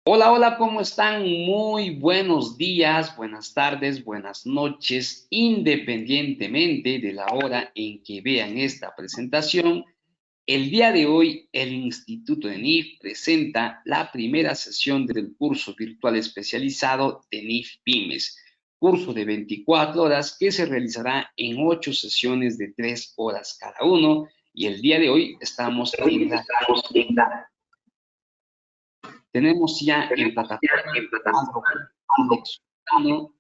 Hola, hola, ¿cómo están? Muy buenos días, buenas tardes, buenas noches, independientemente de la hora en que vean esta presentación. El día de hoy, el Instituto de NIF presenta la primera sesión del curso virtual especializado de NIF Pymes, curso de 24 horas que se realizará en 8 sesiones de 3 horas cada uno. Y el día de hoy estamos en la Tenemos ya en plataforma Aldo Alex Solano,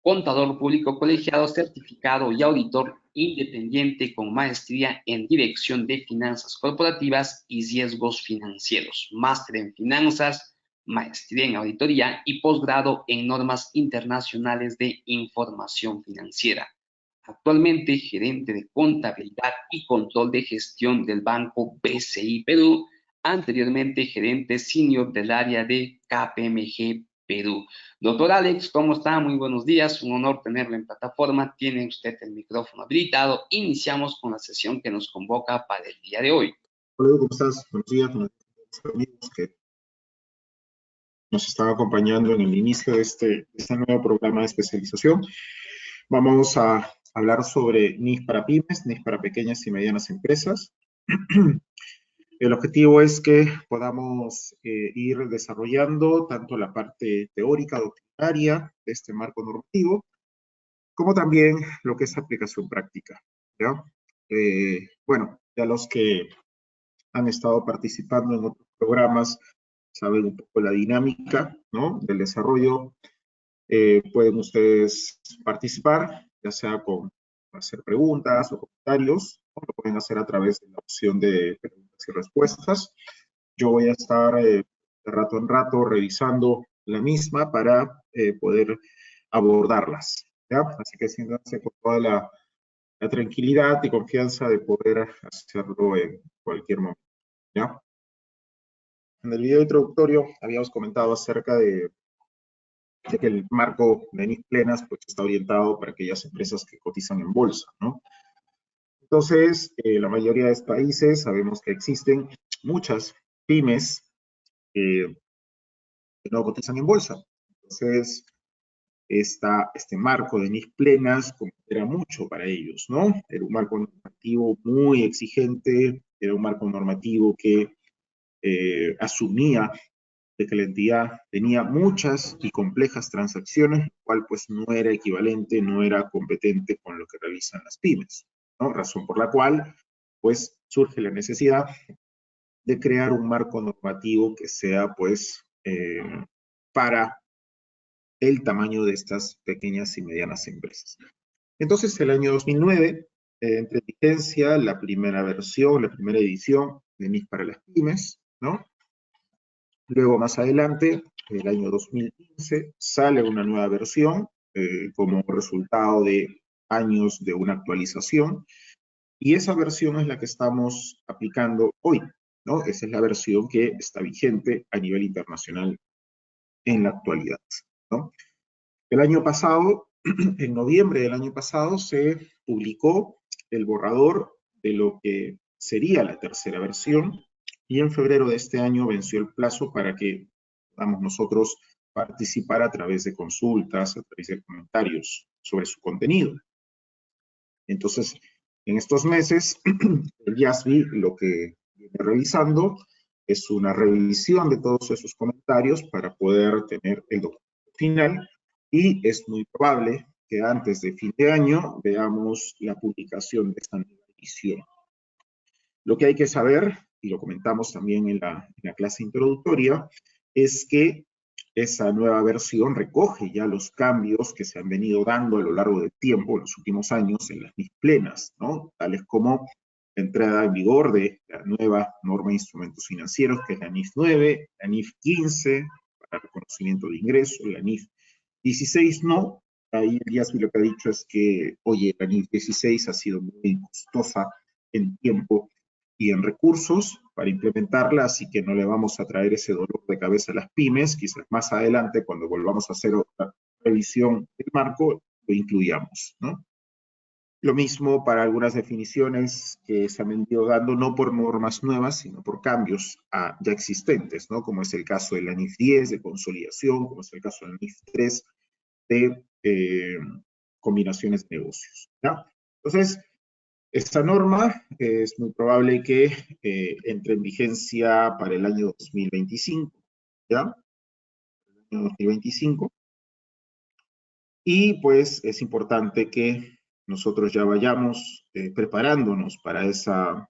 contador público colegiado, certificado y auditor independiente con maestría en dirección de finanzas corporativas y riesgos financieros, máster en finanzas, maestría en auditoría y posgrado en normas internacionales de información financiera. Actualmente gerente de contabilidad y control de gestión del Banco BCI Perú, anteriormente gerente senior del área de KPMG Perú. Doctor Alex, ¿cómo está? Muy buenos días, un honor tenerlo en plataforma. Tiene usted el micrófono habilitado. Iniciamos con la sesión que nos convoca para el día de hoy. Hola, ¿cómo estás? Buenos días, buenos amigos que nos están acompañando en el inicio de este nuevo programa de especialización. Vamos a hablar sobre NIF para pymes, NIF para pequeñas y medianas empresas. El objetivo es que podamos ir desarrollando tanto la parte teórica, doctrinaria de este marco normativo, como también lo que es aplicación práctica, ¿ya? Bueno, ya los que han estado participando en otros programas saben un poco la dinámica, ¿no?, del desarrollo. Pueden ustedes participar, ya sea con hacer preguntas o comentarios, ¿no? Lo pueden hacer a través de la opción de preguntas y respuestas. Yo voy a estar de rato en rato revisando la misma para poder abordarlas, ¿ya? Así que siéntanse con toda la tranquilidad y confianza de poder hacerlo en cualquier momento, ¿ya? En el video introductorio habíamos comentado acerca de que el marco de NIF plenas pues, está orientado para aquellas empresas que cotizan en bolsa, ¿no? Entonces, la mayoría de los países sabemos que existen muchas pymes que no cotizan en bolsa. Entonces, este marco de NIF plenas era mucho para ellos, ¿no? Era un marco normativo muy exigente, era un marco normativo que asumía de que la entidad tenía muchas y complejas transacciones, lo cual pues no era equivalente, no era competente con lo que realizan las pymes, ¿no? Razón por la cual pues surge la necesidad de crear un marco normativo que sea pues para el tamaño de estas pequeñas y medianas empresas. Entonces el año 2009 entra en vigencia la primera versión, la primera edición de NIF para las pymes, ¿no? Luego, más adelante, en el año 2015, sale una nueva versión como resultado de años de una actualización, y esa versión es la que estamos aplicando hoy, ¿no? Esa es la versión que está vigente a nivel internacional en la actualidad, ¿no? El año pasado, en noviembre del año pasado, se publicó el borrador de lo que sería la tercera versión, y en febrero de este año venció el plazo para que podamos nosotros participar a través de consultas, a través de comentarios sobre su contenido. Entonces, en estos meses, el IASBI lo que viene realizando es una revisión de todos esos comentarios para poder tener el documento final, y es muy probable que antes de fin de año veamos la publicación de esta nueva edición. Lo que hay que saber, y lo comentamos también en la clase introductoria, es que esa nueva versión recoge ya los cambios que se han venido dando a lo largo del tiempo, en los últimos años, en las NIF plenas, ¿no? Tales como la entrada en vigor de la nueva norma de instrumentos financieros, que es la NIF 9, la NIF 15, para reconocimiento de ingresos, la NIF 16 no. Ahí el IASBI lo que ha dicho es que, oye, la NIF 16 ha sido muy costosa en tiempo y en recursos para implementarla, así que no le vamos a traer ese dolor de cabeza a las pymes. Quizás más adelante, cuando volvamos a hacer otra revisión del marco, lo incluyamos, ¿no? Lo mismo para algunas definiciones que se han venido dando no por normas nuevas, sino por cambios ya existentes, ¿no? Como es el caso de la NIF 10 de consolidación, como es el caso de la NIF 3 de combinaciones de negocios, ¿ya? Entonces, esta norma es muy probable que entre en vigencia para el año 2025, ¿ya? El año 2025. Y pues es importante que nosotros ya vayamos preparándonos para esa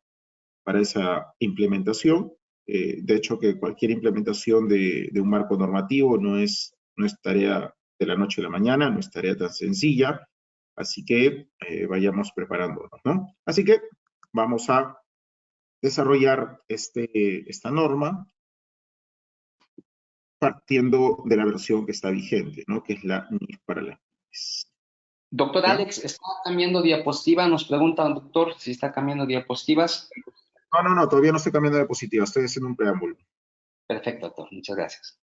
implementación. De hecho, que cualquier implementación de un marco normativo no es tarea de la noche a la mañana, no es tarea tan sencilla, así que vayamos preparándonos, ¿no? Así que vamos a desarrollar esta norma partiendo de la versión que está vigente, ¿no? Que es la NIF para las pymes. Doctor ¿Ya? Alex, ¿está cambiando diapositiva? Nos pregunta el doctor si está cambiando diapositivas. No, todavía no estoy cambiando de diapositiva, estoy haciendo un preámbulo. Perfecto, doctor, muchas gracias.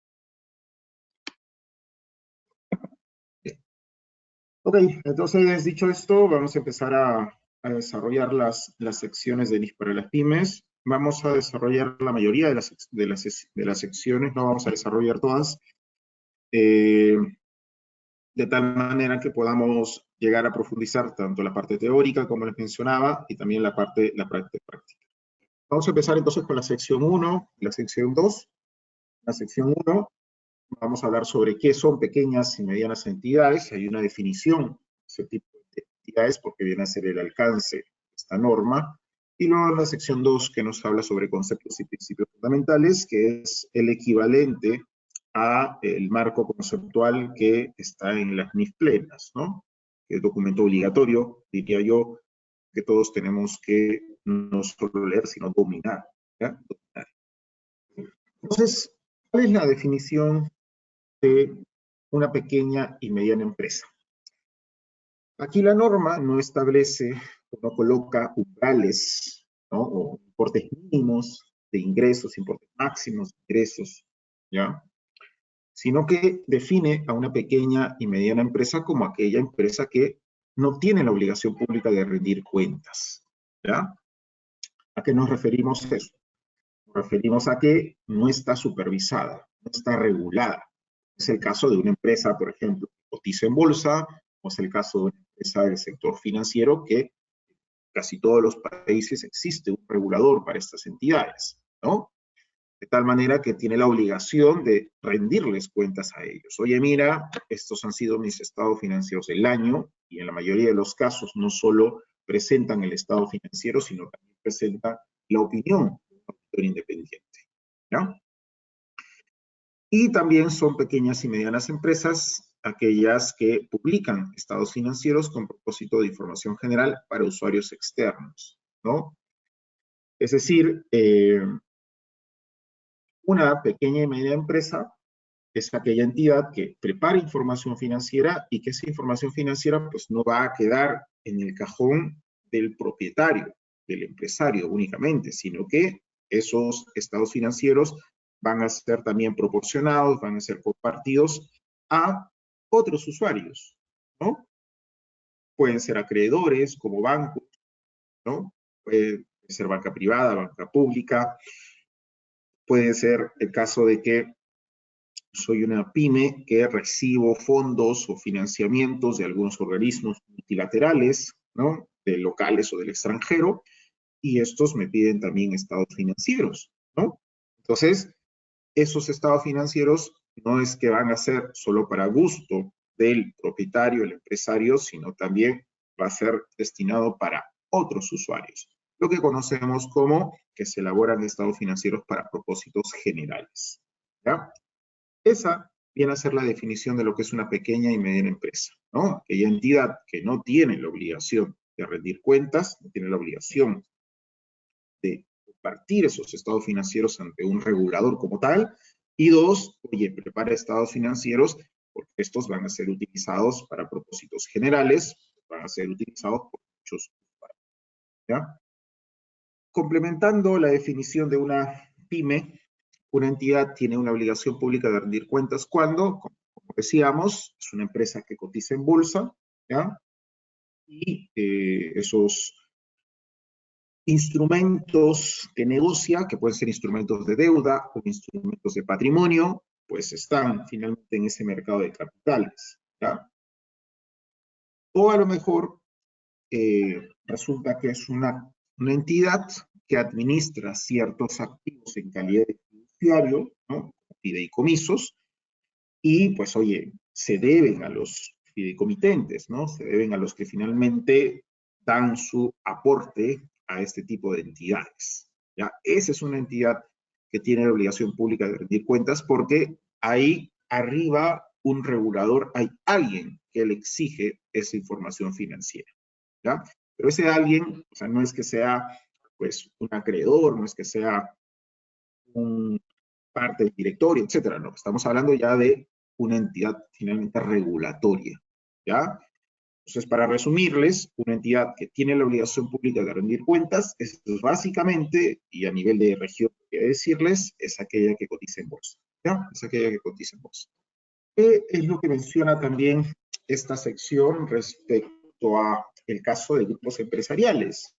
Ok, entonces dicho esto, vamos a empezar a desarrollar las secciones de NIF para las pymes. Vamos a desarrollar la mayoría de las secciones, no vamos a desarrollar todas, de tal manera que podamos llegar a profundizar tanto la parte teórica, como les mencionaba, y también la parte práctica. Vamos a empezar entonces con la sección 1, la sección 2. La sección 1, vamos a hablar sobre qué son pequeñas y medianas entidades. Hay una definición de ese tipo de entidades porque viene a ser el alcance de esta norma. Y luego la sección 2 que nos habla sobre conceptos y principios fundamentales, que es el equivalente a el marco conceptual que está en las NIF plenas, ¿no? El documento obligatorio, diría yo, que todos tenemos que no solo leer, sino dominar, ¿ya? Entonces, ¿cuál es la definición de una pequeña y mediana empresa? Aquí la norma no establece, no coloca umbrales, ¿no? O importes mínimos de ingresos, importes máximos de ingresos, ¿ya? Sino que define a una pequeña y mediana empresa como aquella empresa que no tiene la obligación pública de rendir cuentas, ¿ya? ¿A qué nos referimos eso? Nos referimos a que no está supervisada, no está regulada. Es el caso de una empresa, por ejemplo, que cotiza en bolsa, o es el caso de una empresa del sector financiero que en casi todos los países existe un regulador para estas entidades, ¿no? De tal manera que tiene la obligación de rendirles cuentas a ellos. Oye, mira, estos han sido mis estados financieros del año, y en la mayoría de los casos no solo presentan el estado financiero, sino también presentan la opinión de un auditor independiente, ¿ya? Y también son pequeñas y medianas empresas aquellas que publican estados financieros con propósito de información general para usuarios externos, ¿no? Es decir, una pequeña y media empresa es aquella entidad que prepara información financiera y que esa información financiera pues no va a quedar en el cajón del propietario, del empresario únicamente, sino que esos estados financieros van a ser también proporcionados, van a ser compartidos a otros usuarios, ¿no? Pueden ser acreedores como bancos, ¿no? Puede ser banca privada, banca pública, puede ser el caso de que soy una pyme que recibo fondos o financiamientos de algunos organismos multilaterales, ¿no? De locales o del extranjero, y estos me piden también estados financieros, ¿no? Entonces, esos estados financieros no es que van a ser solo para gusto del propietario, el empresario, sino también va a ser destinado para otros usuarios, lo que conocemos como que se elaboran estados financieros para propósitos generales, ¿ya? Esa viene a ser la definición de lo que es una pequeña y mediana empresa, ¿no? Aquella entidad que no tiene la obligación de rendir cuentas, no tiene la obligación de compartir esos estados financieros ante un regulador como tal, y dos, oye, prepara estados financieros porque estos van a ser utilizados para propósitos generales, van a ser utilizados por muchos usuarios, ¿ya? Complementando la definición de una pyme, una entidad tiene una obligación pública de rendir cuentas cuando, como decíamos, es una empresa que cotiza en bolsa, ¿ya? y esos instrumentos que negocia, que pueden ser instrumentos de deuda o instrumentos de patrimonio, pues están finalmente en ese mercado de capitales, ¿ya? O a lo mejor resulta que es una entidad que administra ciertos activos en calidad de fiduciario, ¿no? Fideicomisos, y pues oye, se deben a los fideicomitentes, ¿no? Se deben a los que finalmente dan su aporte a este tipo de entidades, ¿ya? Esa es una entidad que tiene la obligación pública de rendir cuentas porque ahí arriba un regulador, hay alguien que le exige esa información financiera, ¿ya? Pero ese alguien, o sea, no es que sea pues un acreedor, no es que sea un parte del directorio, etcétera. No, estamos hablando ya de una entidad finalmente regulatoria, ¿ya? Entonces, para resumirles, una entidad que tiene la obligación pública de rendir cuentas, es básicamente, y a nivel de región, voy a decirles, es aquella que cotiza en bolsa, ¿ya? Es aquella que cotiza en bolsa. ¿Qué es lo que menciona también esta sección respecto a el caso de grupos empresariales?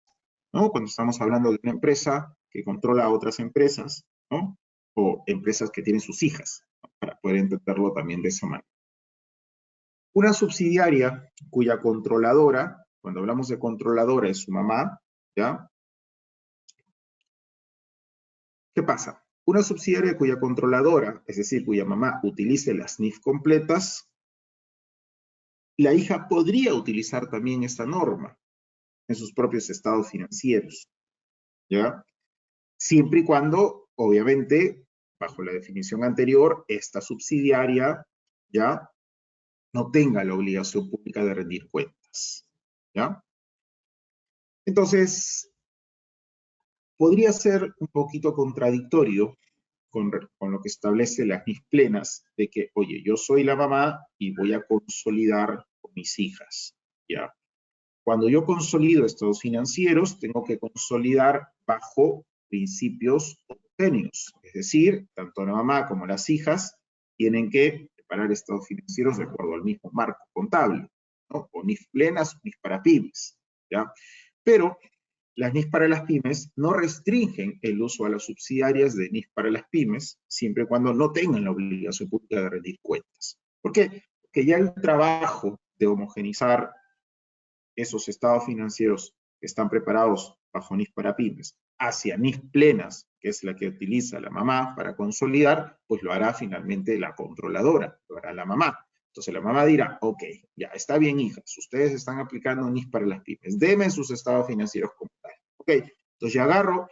¿No? Cuando estamos hablando de una empresa que controla a otras empresas, ¿no? O empresas que tienen sus hijas, ¿no? Para poder entenderlo también de esa manera. Una subsidiaria cuya controladora, cuando hablamos de controladora, es su mamá, ¿ya? ¿Qué pasa? Una subsidiaria cuya controladora, es decir, cuya mamá utilice las NIF completas, la hija podría utilizar también esta norma en sus propios estados financieros, ¿ya? Siempre y cuando, obviamente, bajo la definición anterior, esta subsidiaria ya no tenga la obligación pública de rendir cuentas, ¿ya? Entonces, podría ser un poquito contradictorio con lo que establece las NIF plenas, de que, oye, yo soy la mamá y voy a consolidar con mis hijas, ¿ya? Cuando yo consolido estados financieros, tengo que consolidar bajo principios homogéneos. Es decir, tanto la mamá como las hijas tienen que preparar estados financieros de acuerdo al mismo marco contable, ¿no? O NIF plenas, NIF para pymes, ¿ya? Pero las NIF para las pymes no restringen el uso a las subsidiarias de NIF para las pymes, siempre y cuando no tengan la obligación pública de rendir cuentas. ¿Por qué? Porque ya el trabajo de homogenizar esos estados financieros que están preparados bajo NIF para pymes hacia NIF plenas, que es la que utiliza la mamá para consolidar, pues lo hará finalmente la controladora, lo hará la mamá. Entonces la mamá dirá, ok, ya está bien, hijas, ustedes están aplicando NIF para las pymes, denme sus estados financieros como tal. Ok, entonces ya agarro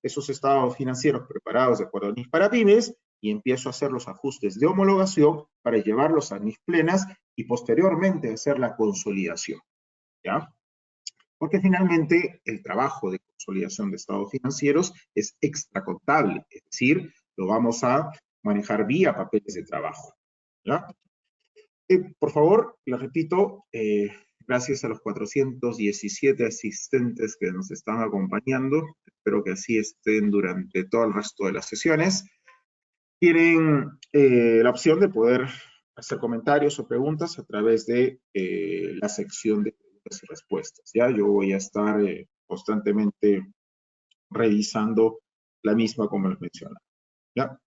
esos estados financieros preparados de acuerdo a NIF para pymes y empiezo a hacer los ajustes de homologación para llevarlos a NIF plenas y posteriormente hacer la consolidación, ¿ya? Porque finalmente el trabajo de consolidación de estados financieros es extracontable, es decir, lo vamos a manejar vía papeles de trabajo, ¿ya? Por favor, les repito, gracias a los 417 asistentes que nos están acompañando, espero que así estén durante todo el resto de las sesiones, tienen la opción de poder hacer comentarios o preguntas a través de la sección de preguntas y respuestas, ¿ya? Yo voy a estar constantemente revisando la misma como les mencionaba, ¿ya?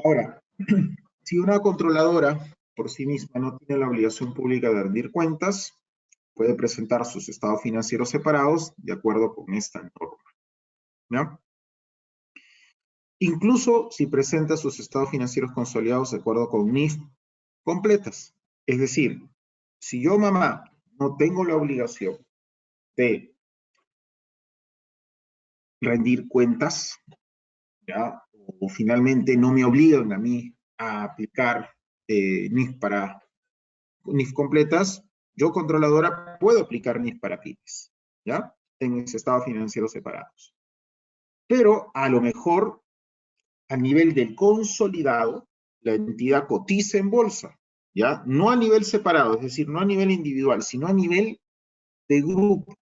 Ahora, si una controladora por sí misma no tiene la obligación pública de rendir cuentas, puede presentar sus estados financieros separados de acuerdo con esta norma, ¿ya? Incluso si presenta sus estados financieros consolidados de acuerdo con NIF completas. Es decir, si yo, mamá, no tengo la obligación de rendir cuentas, ¿ya? O finalmente no me obligan a mí a aplicar NIF completas, yo, controladora, puedo aplicar NIF para pymes, ¿ya? En ese estado financiero separados. Pero a lo mejor, a nivel del consolidado, la entidad cotiza en bolsa, ¿ya? No a nivel separado, es decir, no a nivel individual, sino a nivel de grupo.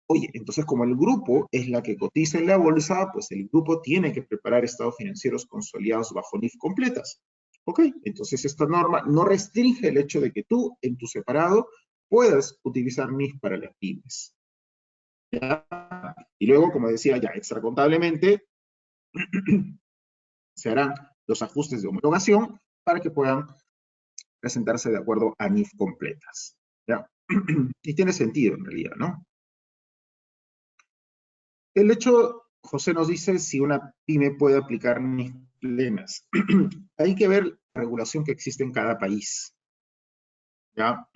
Oye, entonces como el grupo es la que cotiza en la bolsa, pues el grupo tiene que preparar estados financieros consolidados bajo NIF completas. ¿Ok? Entonces esta norma no restringe el hecho de que tú, en tu separado, puedas utilizar NIF para las pymes. ¿Ya? Y luego, como decía, ya extracontablemente se harán los ajustes de homologación para que puedan presentarse de acuerdo a NIF completas. ¿Ya? Y tiene sentido en realidad, ¿no? El hecho, José nos dice si una pyme puede aplicar NIF plenas. Hay que ver la regulación que existe en cada país. ¿Ya?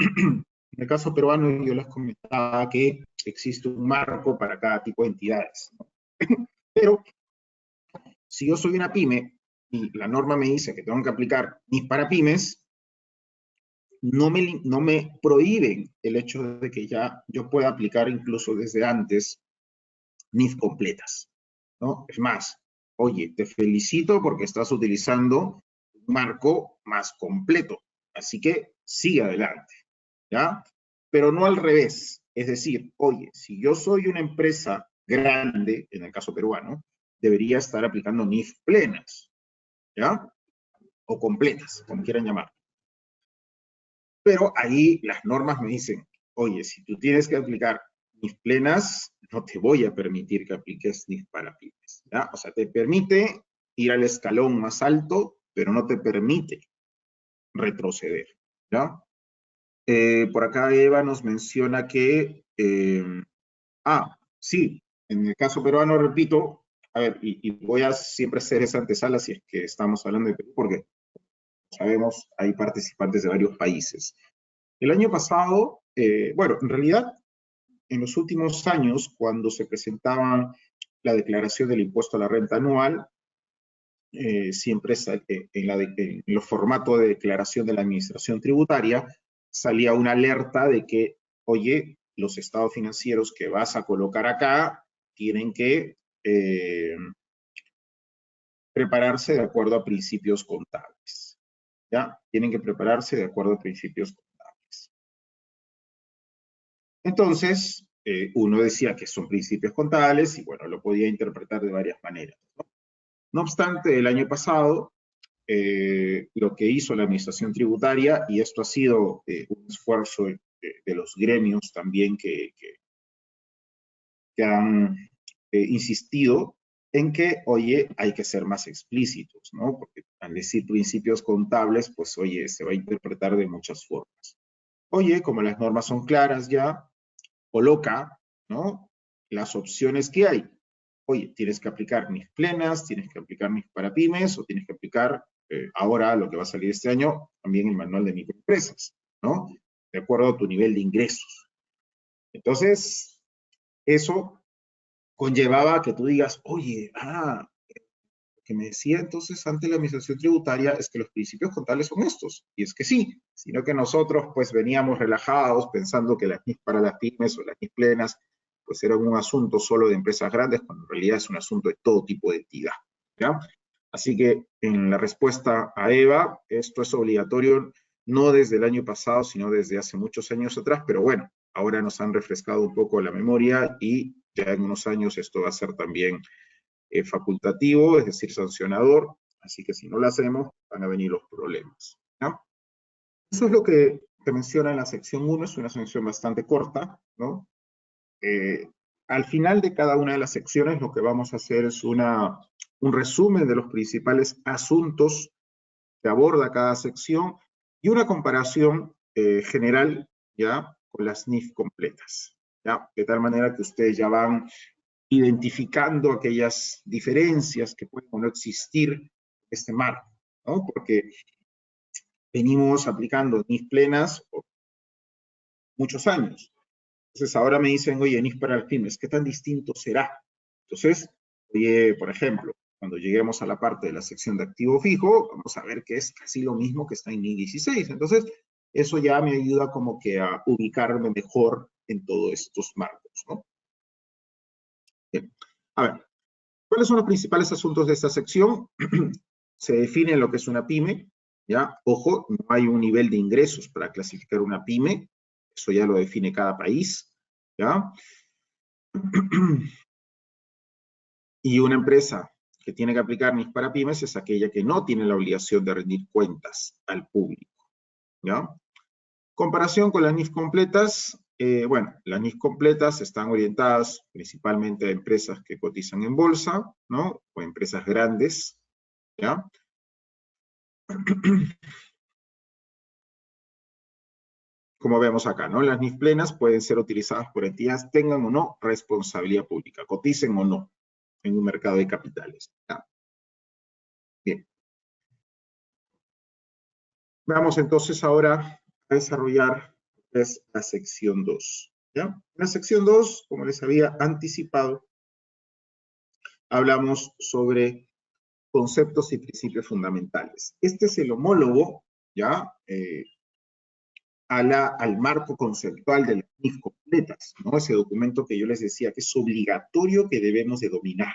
En el caso peruano yo les comentaba que existe un marco para cada tipo de entidades, ¿no? Pero si yo soy una pyme y la norma me dice que tengo que aplicar NIF para pymes, no me prohíben el hecho de que ya yo pueda aplicar incluso desde antes NIF completas, ¿no? Es más, oye, te felicito porque estás utilizando un marco más completo, así que sigue adelante, ¿ya? Pero no al revés, es decir, oye, si yo soy una empresa grande, en el caso peruano, debería estar aplicando NIF plenas, ¿ya? O completas, como quieran llamar. Pero ahí las normas me dicen, oye, si tú tienes que aplicar NIF plenas, no te voy a permitir que apliques NIF para pymes, ¿ya? O sea, te permite ir al escalón más alto, pero no te permite retroceder, ¿ya? Por acá Eva nos menciona que, sí, en el caso peruano, repito, a ver, y voy a siempre hacer esa antesala si es que estamos hablando de Perú, porque sabemos, hay participantes de varios países. El año pasado, bueno, en realidad, en los últimos años, cuando se presentaban la declaración del impuesto a la renta anual, siempre en los formatos de declaración de la administración tributaria, salía una alerta de que, oye, los estados financieros que vas a colocar acá tienen que prepararse de acuerdo a principios contables, ¿ya? Tienen que prepararse de acuerdo a principios contables. Entonces, uno decía que son principios contables y, bueno, lo podía interpretar de varias maneras, ¿no? No obstante, el año pasado, lo que hizo la administración tributaria, y esto ha sido un esfuerzo de los gremios también que han insistido en que, oye, hay que ser más explícitos, ¿no? Porque al decir principios contables, pues, oye, se va a interpretar de muchas formas. Oye, como las normas son claras ya, coloca, ¿no? Las opciones que hay. Oye, tienes que aplicar NIF plenas, tienes que aplicar NIF para pymes, o tienes que aplicar, ahora lo que va a salir este año, también el manual de microempresas, ¿no? De acuerdo a tu nivel de ingresos. Entonces, eso conllevaba que tú digas, oye, lo que me decía entonces ante la administración tributaria es que los principios contables son estos, y es que sí, sino que nosotros pues veníamos relajados pensando que las NIF para las pymes o las NIF plenas pues era un asunto solo de empresas grandes, cuando en realidad es un asunto de todo tipo de entidad, ¿ya? Así que en la respuesta a Eva, esto es obligatorio no desde el año pasado, sino desde hace muchos años atrás, pero bueno, ahora nos han refrescado un poco la memoria y ya en unos años esto va a ser también facultativo, es decir, sancionador, así que si no lo hacemos, van a venir los problemas, ¿no? Eso es lo que te menciona en la sección 1, es una sección bastante corta, ¿no? Al final de cada una de las secciones lo que vamos a hacer es un resumen de los principales asuntos que aborda cada sección y una comparación general, ¿ya? Con las NIF completas, ¿ya? De tal manera que ustedes ya van identificando aquellas diferencias que pueden o no existir en este marco, ¿no? Porque venimos aplicando NIF plenas por muchos años. Entonces ahora me dicen, oye, NIF para las pymes, ¿qué tan distinto será? Entonces, oye, por ejemplo, cuando lleguemos a la parte de la sección de activo fijo, vamos a ver que es casi lo mismo que está en NIF 16. Entonces, eso ya me ayuda como que a ubicarme mejor en todos estos marcos, ¿no? Bien. A ver, ¿cuáles son los principales asuntos de esta sección? Se define lo que es una pyme, ¿ya? Ojo, no hay un nivel de ingresos para clasificar una pyme, eso ya lo define cada país, ¿ya? Y una empresa que tiene que aplicar NIF para pymes es aquella que no tiene la obligación de rendir cuentas al público, ¿ya? Comparación con las NIF completas, bueno, las NIF completas están orientadas principalmente a empresas que cotizan en bolsa, ¿no? O empresas grandes, ¿ya? Como vemos acá, ¿no? Las NIF plenas pueden ser utilizadas por entidades, tengan o no responsabilidad pública, coticen o no en un mercado de capitales, ¿ya? Bien. Vamos entonces ahora a desarrollar la sección 2, ¿ya? En la sección 2, como les había anticipado, hablamos sobre conceptos y principios fundamentales. Este es el homólogo, ¿ya? Al marco conceptual de las NIF completas, ¿no? Ese documento que yo les decía que es obligatorio que debemos de dominar,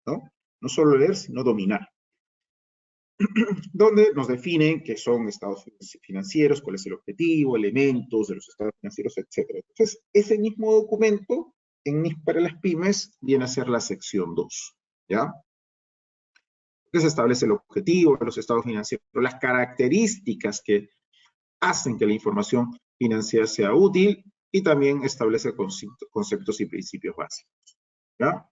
¿no? No solo leer, sino dominar. Donde nos definen qué son estados financieros, cuál es el objetivo, elementos de los estados financieros, etc. Entonces, ese mismo documento en NIF para las pymes viene a ser la sección 2, ¿ya? Que se establece el objetivo de los estados financieros, las características que hacen que la información financiera sea útil y también establece conceptos y principios básicos, ¿ya?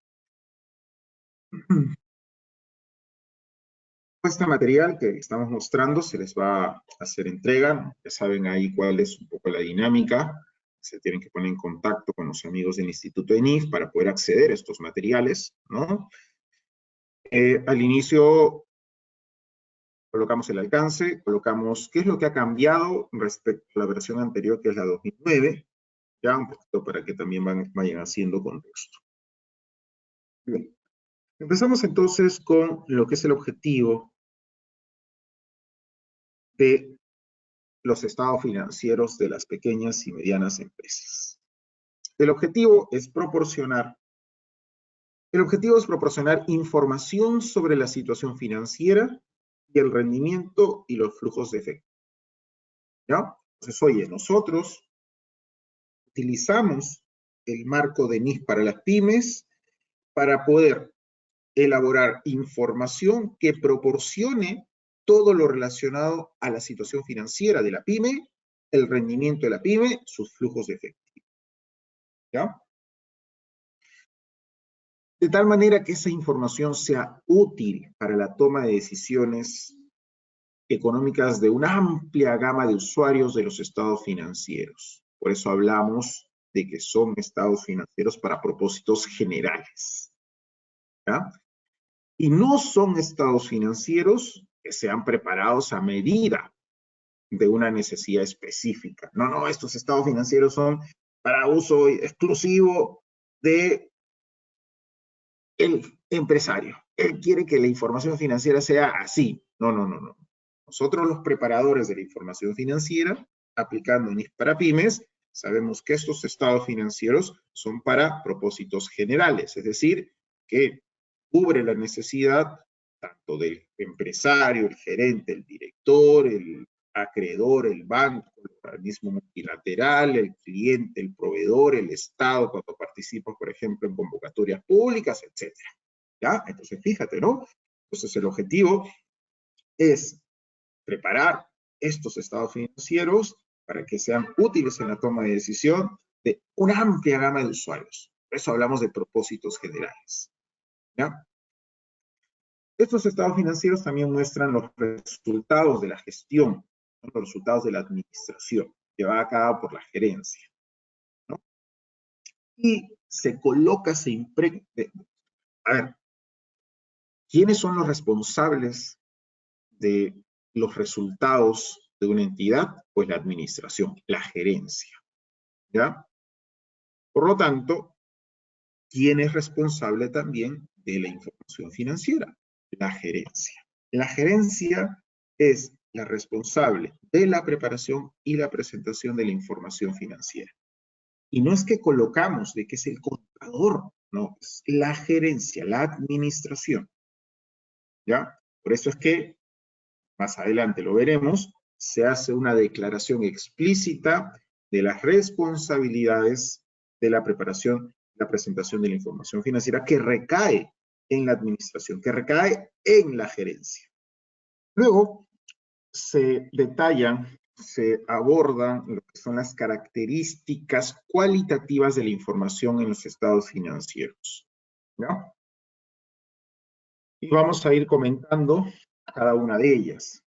Este material que estamos mostrando se les va a hacer entrega, ya saben ahí cuál es un poco la dinámica, se tienen que poner en contacto con los amigos del Instituto de NIF para poder acceder a estos materiales, ¿no? Al inicio colocamos el alcance, colocamos qué es lo que ha cambiado respecto a la versión anterior, que es la 2009, ya un poquito para que también vayan haciendo contexto. Bien. Empezamos entonces con lo que es el objetivo de los estados financieros de las pequeñas y medianas empresas. El objetivo es proporcionar información sobre la situación financiera y el rendimiento y los flujos de efectivo, ¿ya? Entonces, oye, nosotros utilizamos el marco de NIF para las pymes para poder elaborar información que proporcione todo lo relacionado a la situación financiera de la pyme, el rendimiento de la pyme, sus flujos de efectivo, ¿ya? De tal manera que esa información sea útil para la toma de decisiones económicas de una amplia gama de usuarios de los estados financieros. Por eso hablamos de que son estados financieros para propósitos generales, ¿ya? Y no son estados financieros que sean preparados a medida de una necesidad específica. No, no, estos estados financieros son para uso exclusivo de el empresario. Él quiere que la información financiera sea así. No, no, no, no. Nosotros los preparadores de la información financiera, aplicando NIF para pymes, sabemos que estos estados financieros son para propósitos generales, es decir, que cubre la necesidad tanto del empresario, el gerente, el director, el acreedor, el banco, el organismo multilateral, el cliente, el proveedor, el Estado, cuando participa, por ejemplo, en convocatorias públicas, etc. ¿Ya? Entonces, fíjate, ¿no? Entonces, el objetivo es preparar estos estados financieros para que sean útiles en la toma de decisión de una amplia gama de usuarios. Por eso hablamos de propósitos generales, ¿ya? Estos estados financieros también muestran los resultados de la gestión, ¿no? Los resultados de la administración llevada a cabo por la gerencia, ¿no? Y se coloca, se impregna. A ver, ¿quiénes son los responsables de los resultados de una entidad? Pues la administración, la gerencia, ¿ya? Por lo tanto, ¿quién es responsable también de la información financiera? La gerencia. La gerencia es la responsable de la preparación y la presentación de la información financiera. Y no es que colocamos de que es el contador, no, es la gerencia, la administración, ¿ya? Por eso es que, más adelante lo veremos, se hace una declaración explícita de las responsabilidades de la preparación y la presentación de la información financiera que recae en la administración, que recae en la gerencia. Luego se detallan se abordan lo que son las características cualitativas de la información en los estados financieros, ¿no? Y vamos a ir comentando cada una de ellas.